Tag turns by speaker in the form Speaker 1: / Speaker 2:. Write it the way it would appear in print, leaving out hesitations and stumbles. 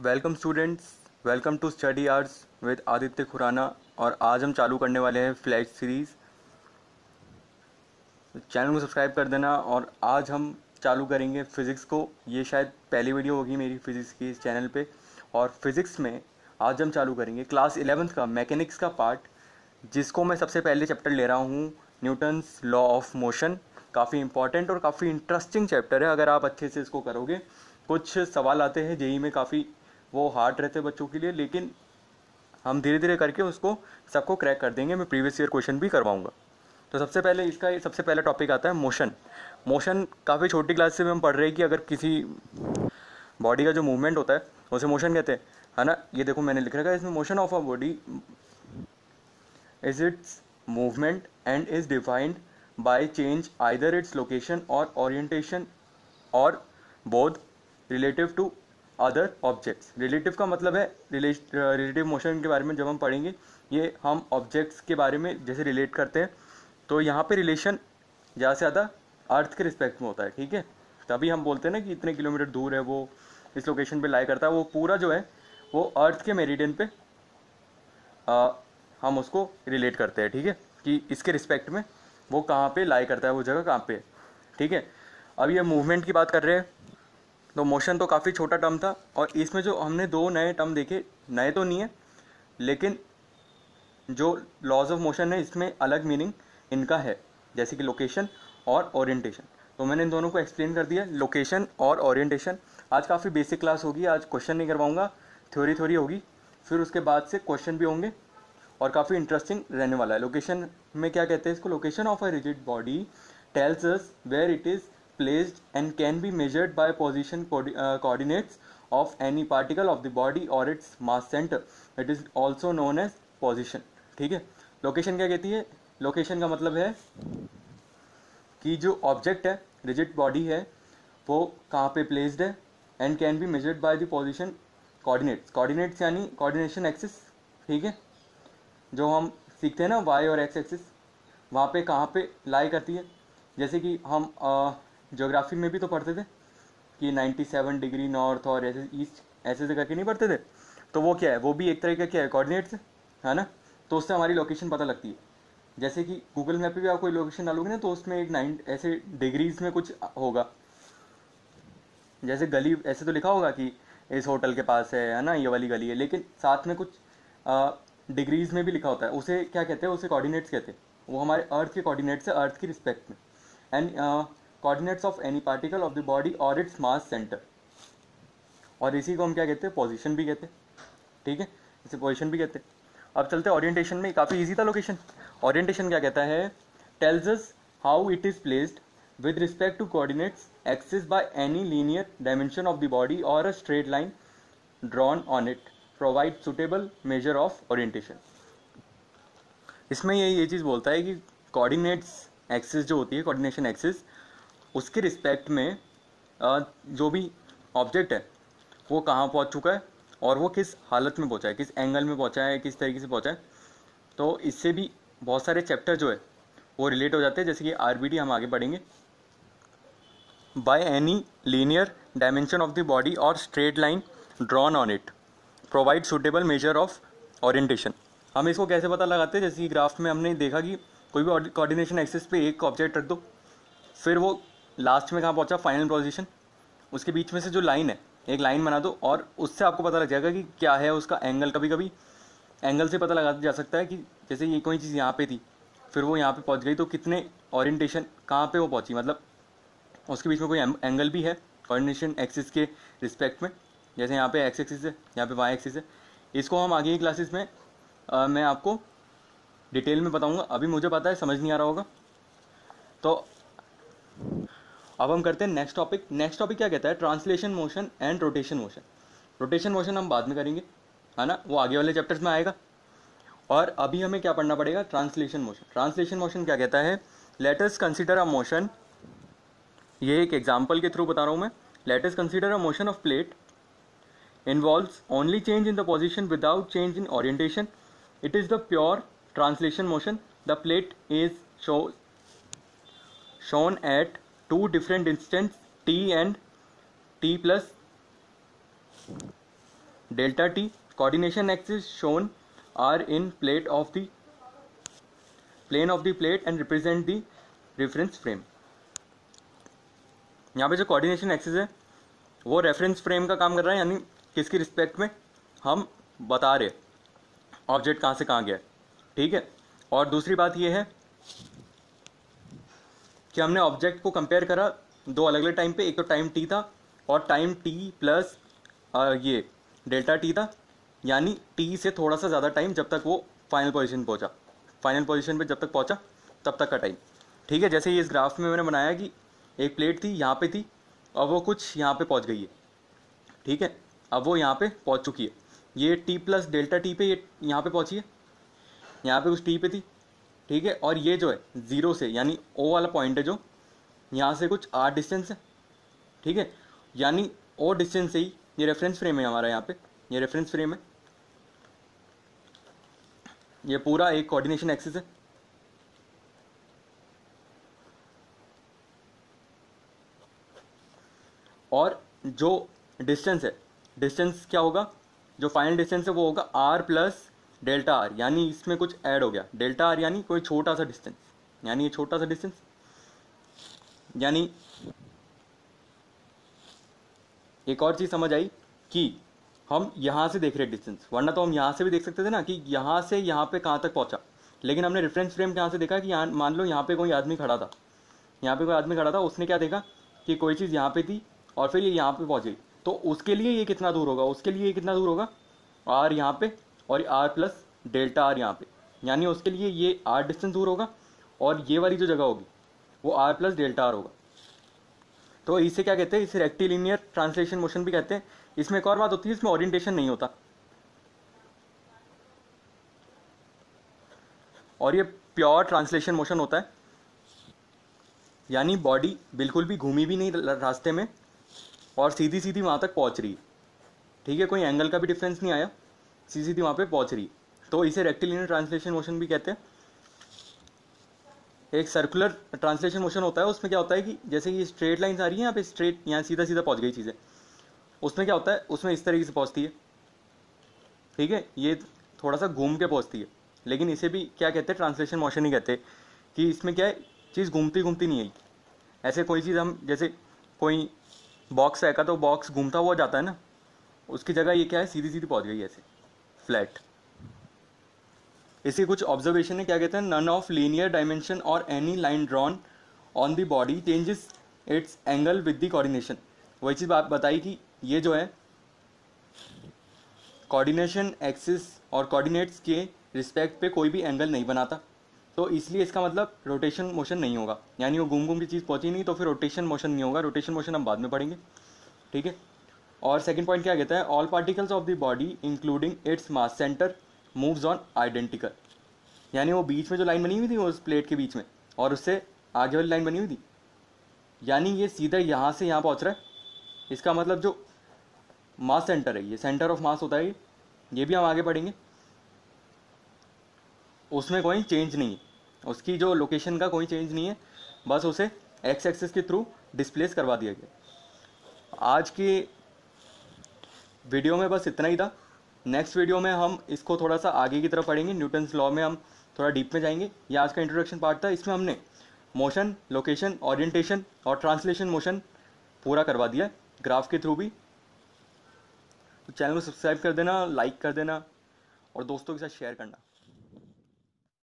Speaker 1: Welcome students, welcome to study hours with Aditya Khurana. और आज हम चालू करने वाले हैं फ्लैश सीरीज़। चैनल को सब्सक्राइब कर देना। और आज हम चालू करेंगे फ़िज़िक्स को। ये शायद पहली वीडियो होगी मेरी फ़िज़िक्स की इस चैनल पे। और फिज़िक्स में आज हम चालू करेंगे क्लास 11th का मैकेनिक्स का पार्ट, जिसको मैं सबसे पहले चैप्टर ले रहा हूँ न्यूटन्स लॉ ऑफ मोशन। काफ़ी इंपॉर्टेंट और काफ़ी इंटरेस्टिंग चैप्टर है। अगर आप अच्छे से इसको करोगे, कुछ सवाल आते हैं जेईई में, काफ़ी वो हार्ड रहते हैं बच्चों के लिए, लेकिन हम धीरे धीरे करके उसको सबको क्रैक कर देंगे। मैं प्रीवियस ईयर क्वेश्चन भी करवाऊंगा। तो सबसे पहले इसका सबसे पहला टॉपिक आता है मोशन। मोशन काफ़ी छोटी क्लास से भी हम पढ़ रहे हैं कि अगर किसी बॉडी का जो मूवमेंट होता है उसे मोशन कहते हैं, है ना। ये देखो मैंने लिख रखा है इसमें, motion of a body is its movement and is defined by change either its location or orientation or both relative to other objects. Relative का मतलब है रिलेटिव मोशन के बारे में जब हम पढ़ेंगे, ये हम ऑब्जेक्ट्स के बारे में जैसे रिलेट करते हैं, तो यहाँ पे रिलेशन ज़्यादा से ज़्यादा अर्थ के रिस्पेक्ट में होता है, ठीक है। तभी हम बोलते हैं ना कि इतने किलोमीटर दूर है वो, इस लोकेशन पे लाई करता है। वो पूरा जो है वो अर्थ के मेरिडियन पे हम उसको रिलेट करते हैं, ठीक है, कि इसके रिस्पेक्ट में वो कहाँ पे लाई करता है, वो जगह कहाँ पे है, ठीक है। अब ये मूवमेंट की बात कर रहे हैं, तो मोशन तो काफ़ी छोटा टर्म था। और इसमें जो हमने दो नए टर्म देखे, नए तो नहीं है लेकिन जो लॉज ऑफ मोशन है इसमें अलग मीनिंग इनका है, जैसे कि लोकेशन और ओरिएंटेशन। तो मैंने इन दोनों को एक्सप्लेन कर दिया, लोकेशन और ओरिएंटेशन। आज काफ़ी बेसिक क्लास होगी, आज क्वेश्चन नहीं करवाऊंगा, थ्योरी थ्योरी होगी, फिर उसके बाद से क्वेश्चन भी होंगे और काफ़ी इंटरेस्टिंग रहने वाला है। लोकेशन में क्या कहते हैं इसको, location of a rigid body tells us where it is placed and can be measured by position coordinates of any particle of the body or its mass center. It is also known as position, ठीक है। Location क्या कहती है, location का मतलब है कि जो ऑब्जेक्ट है, रिजिड बॉडी है, वो कहाँ पे प्लेस्ड है, and can be measured by the position coordinates. Coordinates यानी कोऑर्डिनेशन एक्सिस, ठीक है, जो हम सीखते हैं ना वाई और एक्स एक्सिस, वहाँ पे कहाँ पे लाई करती है। जैसे कि हम ज्योग्राफी में भी तो पढ़ते थे कि 97 डिग्री नॉर्थ और ऐसे ईस्ट, ऐसे से करके नहीं पढ़ते थे। तो वो क्या है, वो भी एक तरह का क्या है, कोऑर्डिनेट्स है ना। तो उससे हमारी लोकेशन पता लगती है। जैसे कि गूगल मैप पे भी आप कोई लोकेशन डालोगे ना, तो उसमें एक 9 ऐसे डिग्रीज में कुछ होगा, जैसे गली ऐसे तो लिखा होगा कि इस होटल के पास है ना, ये वाली गली है, लेकिन साथ में कुछ डिग्रीज में भी लिखा होता है। उसे क्या कहते हैं, उसे कोऑर्डिनेट्स कहते हैं। वो हमारे अर्थ के कोऑर्डिनेट्स है, अर्थ की रिस्पेक्ट में। And coordinates of any particle of the body और इट्स मास सेंटर। और इसी को हम क्या कहते हैं, पोजीशन भी कहते हैं, ठीक है, इसे पोजीशन भी कहते हैं। अब चलते हैं ओरिएंटेशन में। काफ़ी इजी था लोकेशन। ओरिएंटेशन क्या कहता है, tells us how it is placed with respect to coordinates axis by any linear dimension of the body or a straight line drawn on it, provide suitable measure of orientation। इसमें ये चीज़ बोलता है कि coordinates axis जो होती है, coordination axis, उसके respect में जो भी ऑब्जेक्ट है वो कहाँ पहुँच चुका है और वो किस हालत में पहुँचा है, किस एंगल में पहुँचा है, किस तरीके से पहुँचा है। तो इससे भी बहुत सारे चैप्टर जो है वो रिलेट हो जाते हैं, जैसे कि आरबीडी हम आगे पढ़ेंगे। By any linear dimension of the body और straight line drawn on it, provide suitable measure of orientation. हम इसको कैसे पता लगाते हैं, जैसे कि ग्राफ में हमने देखा कि कोई भी कोऑर्डिनेशन एक्सिस पे एक ऑब्जेक्ट रख दो, फिर वो लास्ट में कहाँ पहुँचा, फाइनल पोजीशन, उसके बीच में से जो लाइन है एक लाइन बना दो, और उससे आपको पता लग जाएगा कि क्या है उसका एंगल। कभी कभी एंगल से पता लगा जा सकता है कि जैसे ये कोई चीज़ यहाँ पे थी, फिर वो यहाँ पे पहुँच गई, तो कितने ओरिएंटेशन कहाँ पे वो पहुँची, मतलब उसके बीच में कोई एंगल भी है कोऑर्डिनेशन एक्सिस के रिस्पेक्ट में। जैसे यहाँ पे एक्स एक्सिस है, यहाँ पे वाई एक्सिस है। इसको हम आगे की क्लासेस में मैं आपको डिटेल में बताऊँगा। अभी मुझे पता है समझ नहीं आ रहा होगा। तो अब हम करते हैं नेक्स्ट टॉपिक। नेक्स्ट टॉपिक क्या कहता है, translation motion and rotation motion. Rotation motion हम बाद में करेंगे, है ना, वो आगे वाले चैप्टर्स में आएगा। और अभी हमें क्या पढ़ना पड़ेगा, ट्रांसलेशन मोशन। ट्रांसलेशन मोशन क्या कहता है, let us consider a motion, ये एक एग्जाम्पल के थ्रू बता रहा हूँ मैं। Let us consider a motion of plate involves only change in the position without change in orientation. It is the pure translation motion. The plate is shown at two different instants t and t plus delta T coordination axis shown are in plane of the plate and represent the reference frame. यहाँ पे जो coordination axis है वो reference frame का काम कर रहा है, यानी किसकी रिस्पेक्ट में हम बता रहे ऑब्जेक्ट कहाँ से कहाँ गया है, ठीक है। और दूसरी बात ये है कि हमने ऑब्जेक्ट को कंपेयर करा दो अलग अलग टाइम पे, एक तो टाइम टी था और टाइम टी प्लस ये डेल्टा टी था, यानी टी से थोड़ा सा ज़्यादा टाइम जब तक वो फाइनल पोजीशन पहुंचा, फाइनल पोजीशन पे जब तक पहुंचा तब तक का टाइम, ठीक है। जैसे ये इस ग्राफ में मैंने बनाया कि एक प्लेट थी यहाँ पे थी और वो कुछ यहाँ पे पहुंच गई है, ठीक है। अब वो यहाँ पे पहुंच चुकी है, ये टी प्लस डेल्टा टी पे ये यहाँ पे पहुंची है, यहाँ पे कुछ टी पे थी, ठीक है। और ये जो है ज़ीरो से यानी ओ वाला पॉइंट है जो यहाँ से कुछ आर डिस्टेंस है, ठीक है। यानी ओ डिस्टेंस से ही ये रेफरेंस फ्रेम है हमारा, यहाँ पे ये रेफरेंस फ्रेम है, ये पूरा एक कोऑर्डिनेशन एक्सिस है। और जो डिस्टेंस है, डिस्टेंस क्या होगा, जो फाइनल डिस्टेंस है वो होगा आर प्लस डेल्टा आर, यानी इसमें कुछ ऐड हो गया डेल्टा आर, यानी कोई छोटा सा डिस्टेंस, यानी ये छोटा सा डिस्टेंस, यानी एक और चीज़ समझ आई कि हम यहाँ से देख रहे डिस्टेंस, वरना तो हम यहाँ से भी देख सकते थे ना कि यहाँ से यहाँ पे कहाँ तक पहुँचा, लेकिन हमने रेफरेंस फ्रेम कहाँ से देखा कि यहाँ मान लो यहाँ पे कोई आदमी खड़ा था, यहाँ पे कोई आदमी खड़ा था, उसने क्या देखा कि कोई चीज़ यहाँ पे थी और फिर ये यहाँ पे पहुँच गई, तो उसके लिए ये कितना दूर होगा, उसके लिए ये कितना दूर होगा आर यहाँ पे और आर प्लस डेल्टा आर यहाँ पे, यानी उसके लिए ये आर डिस्टेंस दूर होगा और ये वाली जो जगह होगी वो आर प्लस डेल्टा आर होगा। तो इसे क्या कहते हैं, इसे रेक्टिलिनियर ट्रांसलेशन मोशन भी कहते हैं। इसमें एक और बात होती है, इसमें ओरिएंटेशन नहीं होता और ये प्योर ट्रांसलेशन मोशन होता है, यानी बॉडी बिल्कुल भी घूमी भी नहीं रास्ते में और सीधी सीधी वहाँ तक पहुँच रही है, ठीक है। कोई एंगल का भी डिफरेंस नहीं आया, सीधी सीधी वहाँ पे पहुँच रही है, तो इसे रेक्टिलिनियर ट्रांसलेशन मोशन भी कहते हैं। एक सर्कुलर ट्रांसलेशन मोशन होता है, उसमें क्या होता है कि जैसे ये स्ट्रेट लाइन्स आ रही है यहाँ पे, स्ट्रेट यहाँ सीधा सीधा पहुँच गई चीज़ें, उसमें क्या होता है, उसमें इस तरीके से पहुँचती है, ठीक है, ये थोड़ा सा घूम के पहुँचती है, लेकिन इसे भी क्या कहते हैं, ट्रांसलेशन मोशन ही कहते हैं। कि इसमें क्या है, चीज़ घूमती घूमती नहीं आई, ऐसे कोई चीज़ हम जैसे कोई बॉक्स है का तो बॉक्स घूमता हुआ जाता है ना, उसकी जगह ये क्या है, सीधी सीधी पहुँच गई ऐसे फ्लैट। इसकी कुछ ऑब्जर्वेशन है, क्या कहते हैं, नन ऑफ लीनियर डायमेंशन और any line drawn on the body changes it's angle with the coordination. वही चीज़ बात बताई कि ये जो है कोऑर्डिनेशन एक्सिस और कोऑर्डिनेट्स के रिस्पेक्ट पे कोई भी एंगल नहीं बनाता, तो इसलिए इसका मतलब रोटेशन मोशन नहीं होगा, यानी वो घूम घूम की चीज़ पहुंची नहीं तो फिर रोटेशन मोशन नहीं होगा। रोटेशन मोशन हम बाद में पढ़ेंगे, ठीक है। और सेकंड पॉइंट क्या कहता है, all particles of the body including its mass centre moves on identical, यानी वो बीच में जो लाइन बनी हुई थी उस प्लेट के बीच में और उससे आगे वाली लाइन बनी हुई थी, यानी ये सीधा यहाँ से यहाँ पहुँच रहा है। इसका मतलब जो मास सेंटर है, ये सेंटर ऑफ मास होता है, ये भी हम आगे पढ़ेंगे, उसमें कोई चेंज नहीं है, उसकी जो लोकेशन का कोई चेंज नहीं है, बस उसे एक्स एक्सिस के थ्रू डिस्प्लेस करवा दिया गया। आज के वीडियो में बस इतना ही था। नेक्स्ट वीडियो में हम इसको थोड़ा सा आगे की तरफ पढ़ेंगे, न्यूटन्स लॉ में हम थोड़ा डीप में जाएंगे। ये आज का इंट्रोडक्शन पार्ट था, इसमें हमने मोशन, लोकेशन, ओरिएंटेशन और ट्रांसलेशन मोशन पूरा करवा दिया ग्राफ के थ्रू भी। तो चैनल को सब्सक्राइब कर देना, लाइक कर देना और दोस्तों के साथ शेयर करना।